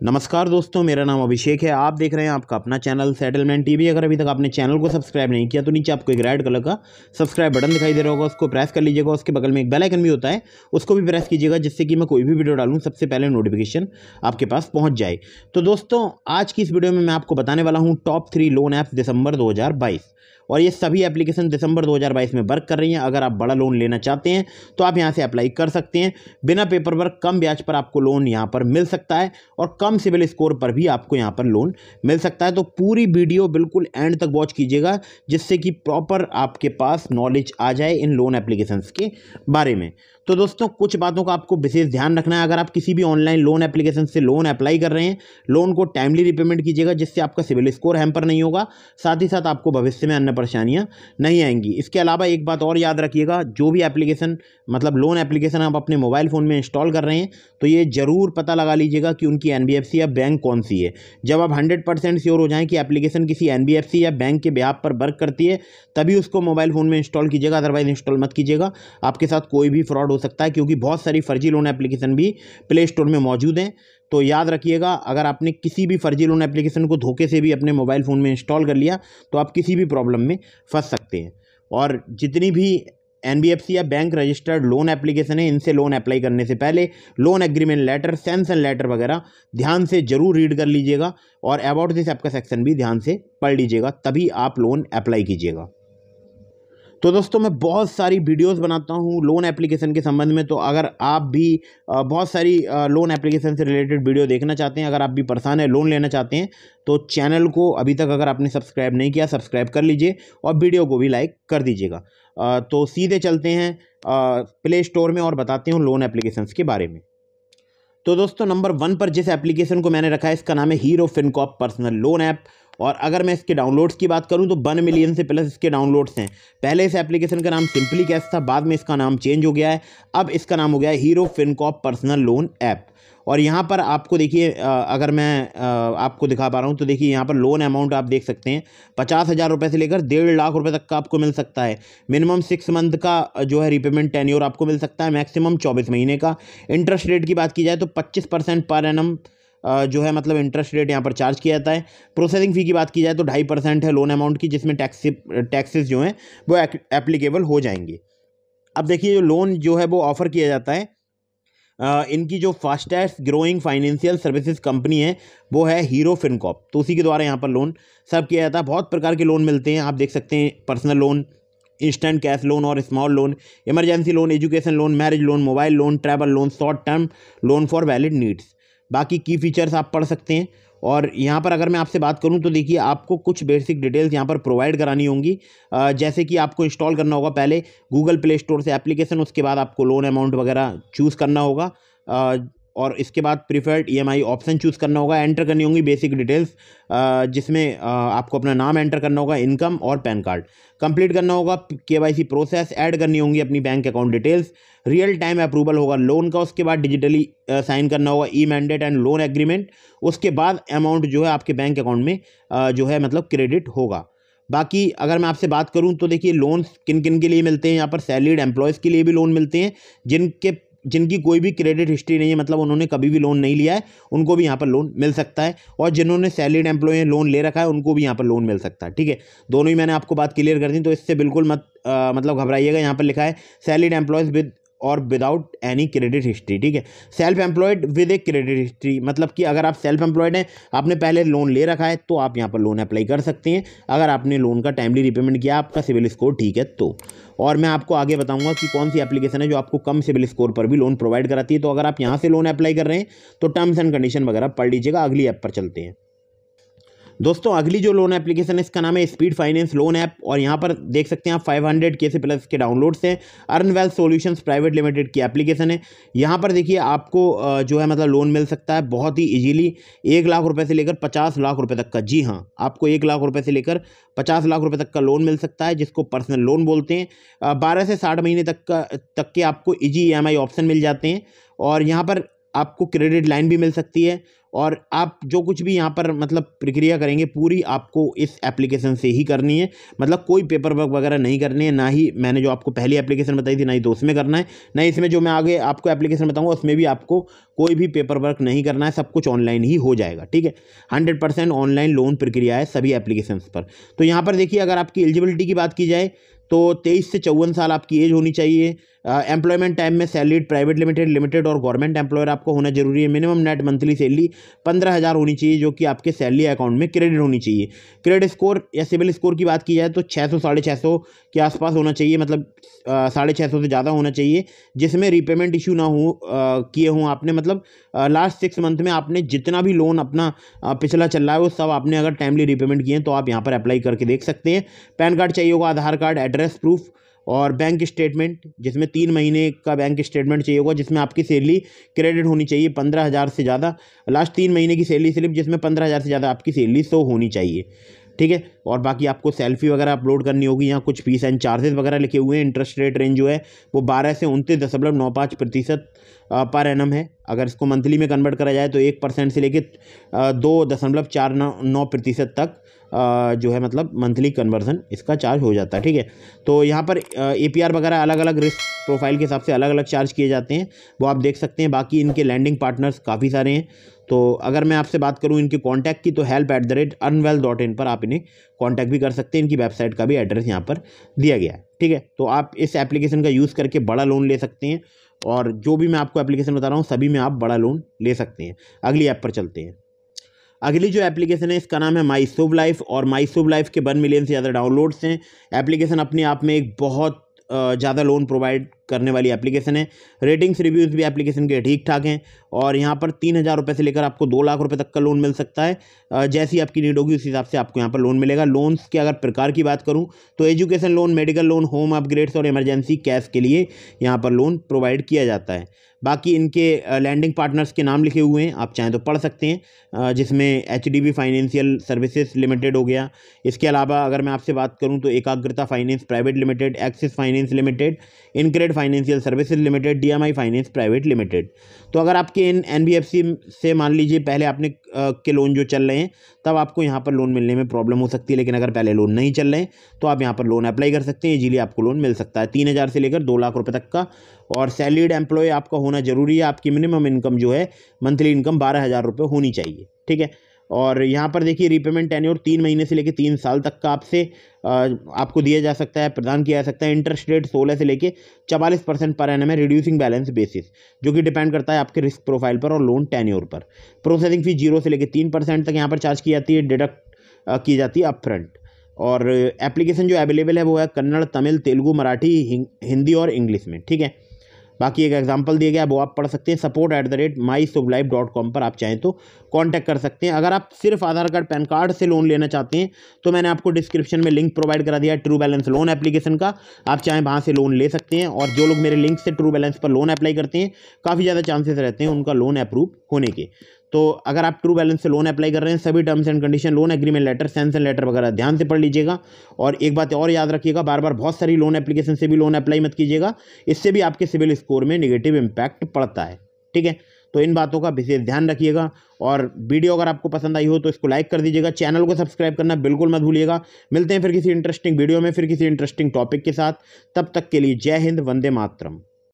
नमस्कार दोस्तों, मेरा नाम अभिषेक है। आप देख रहे हैं आपका अपना चैनल सेटलमेंट टीवी। अगर अभी तक आपने चैनल को सब्सक्राइब नहीं किया तो नीचे आपको एक रेड कलर का सब्सक्राइब बटन दिखाई दे रहा होगा, उसको प्रेस कर लीजिएगा। उसके बगल में एक बेल आइकन भी होता है, उसको भी प्रेस कीजिएगा, जिससे कि मैं कोई भी वीडियो डालूं सबसे पहले नोटिफिकेशन आपके पास पहुंच जाए। तो दोस्तों, आज की इस वीडियो में मैं आपको बताने वाला हूँ टॉप 3 लोन ऐप्स दिसंबर 2022, और ये सभी एप्लीकेशन दिसंबर 2022 में वर्क कर रही हैं। अगर आप बड़ा लोन लेना चाहते हैं तो आप यहाँ से अप्लाई कर सकते हैं। बिना पेपर वर्क कम ब्याज पर आपको लोन यहाँ पर मिल सकता है, और कम सिविल स्कोर पर भी आपको यहाँ पर लोन मिल सकता है। तो पूरी वीडियो बिल्कुल एंड तक वॉच कीजिएगा, जिससे कि प्रॉपर आपके पास नॉलेज आ जाए इन लोन एप्लीकेशंस के बारे में। तो दोस्तों, कुछ बातों का आपको विशेष ध्यान रखना है। अगर आप किसी भी ऑनलाइन लोन एप्लीकेशन से लोन अप्लाई कर रहे हैं, लोन को टाइमली रिपेमेंट कीजिएगा, जिससे आपका सिविल स्कोर हैम्पर नहीं होगा, साथ ही साथ आपको भविष्य में अन्य परेशानियां नहीं आएंगी। इसके अलावा एक बात और याद रखिएगा, जो भी एप्लीकेशन मतलब लोन एप्लीकेशन आप अपने मोबाइल फ़ोन में इंस्टॉल कर रहे हैं, तो ये ज़रूर पता लगा लीजिएगा कि उनकी एनबीएफसी या बैंक कौन सी है। जब आप 100% श्योर हो जाएं कि एप्लीकेशन किसी एनबीएफसी या बैंक के बेहाफ पर वर्क करती है, तभी उसको मोबाइल फ़ोन में इंस्टॉल कीजिएगा, अदरवाइज इंस्टॉल मत कीजिएगा। आपके साथ कोई भी फ्रॉड हो सकता है, क्योंकि बहुत सारी फर्जी लोन एप्लीकेशन भी प्ले स्टोर में मौजूद हैं। तो याद रखिएगा, अगर आपने किसी भी फर्जी लोन एप्लीकेशन को धोखे से भी अपने मोबाइल फ़ोन में इंस्टॉल कर लिया, तो आप किसी भी प्रॉब्लम में फंस सकते हैं। और जितनी भी एनबीएफसी या बैंक रजिस्टर्ड लोन एप्लीकेशन है, इनसे लोन अप्लाई करने से पहले loan agreement letter, sanction letter वगैरह ध्यान से जरूर रीड कर लीजिएगा, और अबाउट दिस ऐप का सेक्शन भी ध्यान से पढ़ लीजिएगा, तभी आप लोन अप्लाई कीजिएगा। तो दोस्तों, मैं बहुत सारी वीडियोस बनाता हूँ लोन एप्लीकेशन के संबंध में। तो अगर आप भी बहुत सारी लोन एप्लीकेशन से रिलेटेड वीडियो देखना चाहते हैं, अगर आप भी परेशान है, लोन लेना चाहते हैं, तो चैनल को अभी तक अगर आपने सब्सक्राइब नहीं किया, सब्सक्राइब कर लीजिए, और वीडियो को भी लाइक कर दीजिएगा। तो सीधे चलते हैं प्ले स्टोर में और बताते हैं लोन एप्लीकेशंस के बारे में। तो दोस्तों, नंबर 1 पर जिस एप्लीकेशन को मैंने रखा है, इसका नाम है hero Fincorp personal loan app. और अगर मैं इसके डाउनलोड्स की बात करूं तो 1 मिलियन से प्लस इसके डाउनलोड्स हैं। पहले इस एप्लीकेशन का नाम सिंपली कैश था, बाद में इसका नाम चेंज हो गया है। अब इसका नाम हो गया है hero Fincorp personal loan app. और यहाँ पर आपको देखिए, अगर मैं आपको दिखा पा रहा हूँ तो देखिए, यहाँ पर लोन अमाउंट आप देख सकते हैं 50,000 रुपये से लेकर 1.5 लाख रुपये तक का आपको मिल सकता है। मिनिमम 6 मंथ का जो है रिपेमेंट टेन्योर आपको मिल सकता है, मैक्सिमम 24 महीने का। इंटरेस्ट रेट की बात की जाए तो 25% पर एनम जो है मतलब इंटरेस्ट रेट यहाँ पर चार्ज किया जाता है। प्रोसेसिंग फ़ी की बात की जाए तो 2.5% है लोन अमाउंट की, जिसमें टैक्सेस जो हैं वो एप्लीकेबल हो जाएंगे। अब देखिए, जो लोन जो है वो ऑफ़र किया जाता है, इनकी जो fastest growing financial services company है वो है हीरो फिनकॉर्प। तो उसी के द्वारा यहाँ पर लोन सर्व किया जाता है। बहुत प्रकार के लोन मिलते हैं, आप देख सकते हैं, personal loan, instant cash loan और small loan, emergency loan, education loan, marriage loan, mobile loan, travel loan, short term loan for valid needs. बाकी की फीचर्स आप पढ़ सकते हैं। और यहाँ पर अगर मैं आपसे बात करूँ तो देखिए, आपको कुछ बेसिक डिटेल्स यहाँ पर प्रोवाइड करानी होंगी, जैसे कि आपको इंस्टॉल करना होगा पहले गूगल प्ले स्टोर से एप्लीकेशन, उसके बाद आपको लोन अमाउंट वगैरह चूज़ करना होगा, और इसके बाद प्रीफर्ड ईएमआई ऑप्शन चूज़ करना होगा। एंटर करनी होंगी बेसिक डिटेल्स, जिसमें आपको अपना नाम एंटर करना होगा, इनकम और पैन कार्ड। कंप्लीट करना होगा केवाईसी प्रोसेस, ऐड करनी होंगी अपनी bank account details, real time approval होगा लोन का, उसके बाद डिजिटली साइन करना होगा e mandate and loan agreement. उसके बाद अमाउंट जो है आपके बैंक अकाउंट में जो है मतलब क्रेडिट होगा। बाकी अगर मैं आपसे बात करूं तो देखिए, लोन्स किन किन के लिए मिलते हैं, यहाँ पर सैलरीड एम्प्लॉयज़ के लिए भी लोन मिलते हैं, जिनकी कोई भी क्रेडिट हिस्ट्री नहीं है, मतलब उन्होंने कभी भी लोन नहीं लिया है, उनको भी यहाँ पर लोन मिल सकता है। और जिन्होंने सैलरीड एम्प्लॉय लोन ले रखा है, उनको भी यहाँ पर लोन मिल सकता है। ठीक है, दोनों ही मैंने आपको बात क्लियर कर दी, तो इससे बिल्कुल मत मतलब घबराइएगा। यहाँ पर लिखा है सैलरीड एम्प्लॉयज़ विद और विदाउट एनी क्रेडिट हिस्ट्री। ठीक है, self employed with a credit history, मतलब कि अगर आप सेल्फ एम्प्लॉयड हैं, आपने पहले लोन ले रखा है, तो आप यहाँ पर लोन अप्लाई कर सकते हैं, अगर आपने लोन का टाइमली रिपेमेंट किया, आपका सिविल स्कोर ठीक है तो। और मैं आपको आगे बताऊंगा कि कौन सी एप्लीकेशन है जो आपको कम सिविल स्कोर पर भी लोन प्रोवाइड कराती है। तो अगर आप यहाँ से लोन अप्लाई कर रहे हैं तो टर्म्स एंड कंडीशन वगैरह पढ़ लीजिएगा। अगली ऐप पर चलते हैं। दोस्तों, अगली जो लोन एप्लीकेशन है, इसका नाम है स्पीड फाइनेंस लोन ऐप, और यहाँ पर देख सकते हैं आप 500K से प्लस के डाउनलोड्स हैं। Earn wealth solutions private limited की एप्लीकेशन है। यहाँ पर देखिए, आपको जो है मतलब लोन मिल सकता है बहुत ही इजीली, 1 लाख रुपए से लेकर 50 लाख रुपए तक का। जी हाँ, आपको 1 लाख रुपए से लेकर 50 लाख रुपए तक का लोन मिल सकता है, जिसको पर्सनल लोन बोलते हैं। 12 से 60 महीने तक के आपको इजी ईएमआई ऑप्शन मिल जाते हैं, और यहाँ पर आपको क्रेडिट लाइन भी मिल सकती है, और आप जो कुछ भी यहाँ पर मतलब प्रक्रिया करेंगे पूरी आपको इस एप्लीकेशन से ही करनी है। मतलब कोई पेपर वर्क वगैरह नहीं करनी है, ना ही मैंने जो आपको पहली एप्लीकेशन बताई थी ना ही तो उसमें करना है, ना इसमें जो मैं आगे आपको एप्लीकेशन बताऊंगा उसमें भी आपको कोई भी पेपर वर्क नहीं करना है, सब कुछ ऑनलाइन ही हो जाएगा। ठीक है, 100% ऑनलाइन लोन प्रक्रिया है सभी एप्लीकेशंस पर। तो यहाँ पर देखिए, अगर आपकी एलिजिबिलिटी की बात की जाए तो 23 से 54 साल आपकी एज होनी चाहिए। एम्प्लॉयमेंट टाइम में सैलरीड प्राइवेट लिमिटेड और गवर्नमेंट एम्प्लॉयर आपको होना जरूरी है। मिनिमम नेट मंथली सैलरी 15,000 होनी चाहिए, जो कि आपके सैलरी अकाउंट में क्रेडिट होनी चाहिए। क्रेडिट स्कोर या सिविल स्कोर की बात की जाए तो 600 650 के आसपास होना चाहिए, मतलब 650 से ज़्यादा होना चाहिए, जिसमें रीपेमेंट इशू ना हो किए हों आपने। मतलब लास्ट 6 मंथ में आपने जितना भी लोन अपना पिछला चल रहा है वो सब आपने अगर टाइमली रीपेमेंट किए हैं तो आप यहाँ पर अप्लाई करके देख सकते हैं। पैन कार्ड चाहिए होगा, आधार कार्ड, एड्रेस प्रूफ और बैंक स्टेटमेंट, जिसमें 3 महीने का बैंक स्टेटमेंट चाहिए होगा, जिसमें आपकी सैलरी क्रेडिट होनी चाहिए 15,000 से ज़्यादा। लास्ट 3 महीने की सैलरी स्लिप जिसमें 15,000 से ज़्यादा आपकी सैलरी शो होनी चाहिए। ठीक है, और बाकी आपको सेल्फी वगैरह अपलोड करनी होगी। यहाँ कुछ फीस एंड चार्जेस वगैरह लिखे हुए हैं। इंटरेस्ट रेट रेंज जो है वो 12 से 29.95% पर एनम है। अगर इसको मंथली में कन्वर्ट करा जाए तो 1% से लेकर 2.49% तक जो है मतलब मंथली कन्वर्जन इसका चार्ज हो जाता है। ठीक है, तो यहाँ पर APR वगैरह अलग अलग रिस्क प्रोफाइल के हिसाब से अलग अलग चार्ज किए जाते हैं, वो आप देख सकते हैं। बाकी इनके लैंडिंग पार्टनर्स काफ़ी सारे हैं। तो अगर मैं आपसे बात करूं इनके कॉन्टैक्ट की तो help@earnwell.in पर आप इन्हें कॉन्टैक्ट भी कर सकते हैं। इनकी वेबसाइट का भी एड्रेस यहाँ पर दिया गया है। ठीक है, तो आप इस एप्लीकेशन का यूज़ करके बड़ा लोन ले सकते हैं, और जो भी मैं आपको एप्लीकेशन बता रहा हूँ सभी में आप बड़ा लोन ले सकते हैं। अगली ऐप पर चलते हैं। अगली जो एप्लीकेशन है इसका नाम है माई शुभ लाइफ, और माई शुभ लाइफ के 1 मिलियन से ज़्यादा डाउनलोड्स हैं। एप्लीकेशन अपने आप में एक बहुत ज़्यादा लोन प्रोवाइड करने वाली एप्लीकेशन है। रेटिंग्स रिव्यूज़ भी एप्लीकेशन के ठीक ठाक हैं, और यहाँ पर 3,000 रुपये से लेकर आपको 2 लाख रुपए तक का लोन मिल सकता है। जैसी आपकी नीड होगी उस हिसाब से आपको यहाँ पर लोन मिलेगा। लोन्स के अगर प्रकार की बात करूँ तो education loan, medical loan, home upgrades और इमरजेंसी कैश के लिए यहाँ पर लोन प्रोवाइड किया जाता है। बाकी इनके लैंडिंग पार्टनर्स के नाम लिखे हुए हैं, आप चाहें तो पढ़ सकते हैं, जिसमें HDB फाइनेंशियल सर्विसेज लिमिटेड हो गया। इसके अलावा अगर मैं आपसे बात करूं तो एकाग्रता finance private limited, axis finance limited, InCred financial services limited, DMI finance private limited. तो अगर आपके इन NBFC से मान लीजिए पहले आपने के लोन जो चल रहे हैं तब आपको यहाँ पर लोन मिलने में प्रॉब्लम हो सकती है, लेकिन अगर पहले लोन नहीं चल रहे हैं तो आप यहाँ पर लोन अप्लाई कर सकते हैं। इजीली आपको लोन मिल सकता है 3,000 से लेकर 2 लाख रुपए तक का। और सैलरीड एम्प्लॉय आपका होना जरूरी है। आपकी मिनिमम इनकम जो है मंथली इनकम 12,000 रुपये होनी चाहिए। ठीक है, और यहाँ पर देखिए रीपेमेंट टेन्योर 3 महीने से लेकर 3 साल तक का आपको दिया जा सकता है, प्रदान किया जा सकता है। इंटरेस्ट रेट 16 से लेकर 44% पर एनम है, रिड्यूसिंग बैलेंस बेसिस, जो कि डिपेंड करता है आपके रिस्क प्रोफाइल पर और लोन टेन्योर पर। प्रोसेसिंग फी 0 से लेकर 3% तक यहाँ पर चार्ज की जाती है, डिडक्ट की जाती है अपफ्रंट। और एप्लीकेशन जो अवेलेबल है वो है कन्नड़, तमिल, तेलुगु, मराठी, हिंदी और इंग्लिश में। ठीक है, बाकी एक एग्जांपल दिया गया है वो आप पढ़ सकते हैं। support@myshubhlife.com पर आप चाहें तो कांटेक्ट कर सकते हैं। अगर आप सिर्फ आधार कार्ड, पैन कार्ड से लोन लेना चाहते हैं तो मैंने आपको डिस्क्रिप्शन में लिंक प्रोवाइड करा दिया है ट्रू बैलेंस लोन एप्लीकेशन का, आप चाहें वहाँ से लोन ले सकते हैं। और जो लोग मेरे लिंक से ट्रू बैलेंस पर लोन अप्लाई करते हैं काफ़ी ज़्यादा चांसेस रहते हैं उनका लोन अप्रूव होने के। तो अगर आप ट्रू बैलेंस से लोन अप्लाई कर रहे हैं सभी terms and condition, loan agreement letter, sanction letter वगैरह ध्यान से पढ़ लीजिएगा। और एक बात और याद रखिएगा, बार बार बहुत सारी लोन एप्लीकेशन से भी लोन अप्लाई मत कीजिएगा, इससे भी आपके सिविल स्कोर में नेगेटिव इम्पैक्ट पड़ता है। ठीक है, तो इन बातों का विशेष ध्यान रखिएगा। और वीडियो अगर आपको पसंद आई हो तो इसको लाइक कर दीजिएगा, चैनल को सब्सक्राइब करना बिल्कुल मत भूलिएगा। मिलते हैं फिर किसी इंटरेस्टिंग वीडियो में, फिर किसी इंटरेस्टिंग टॉपिक के साथ। तब तक के लिए जय हिंद, वंदे मातरम।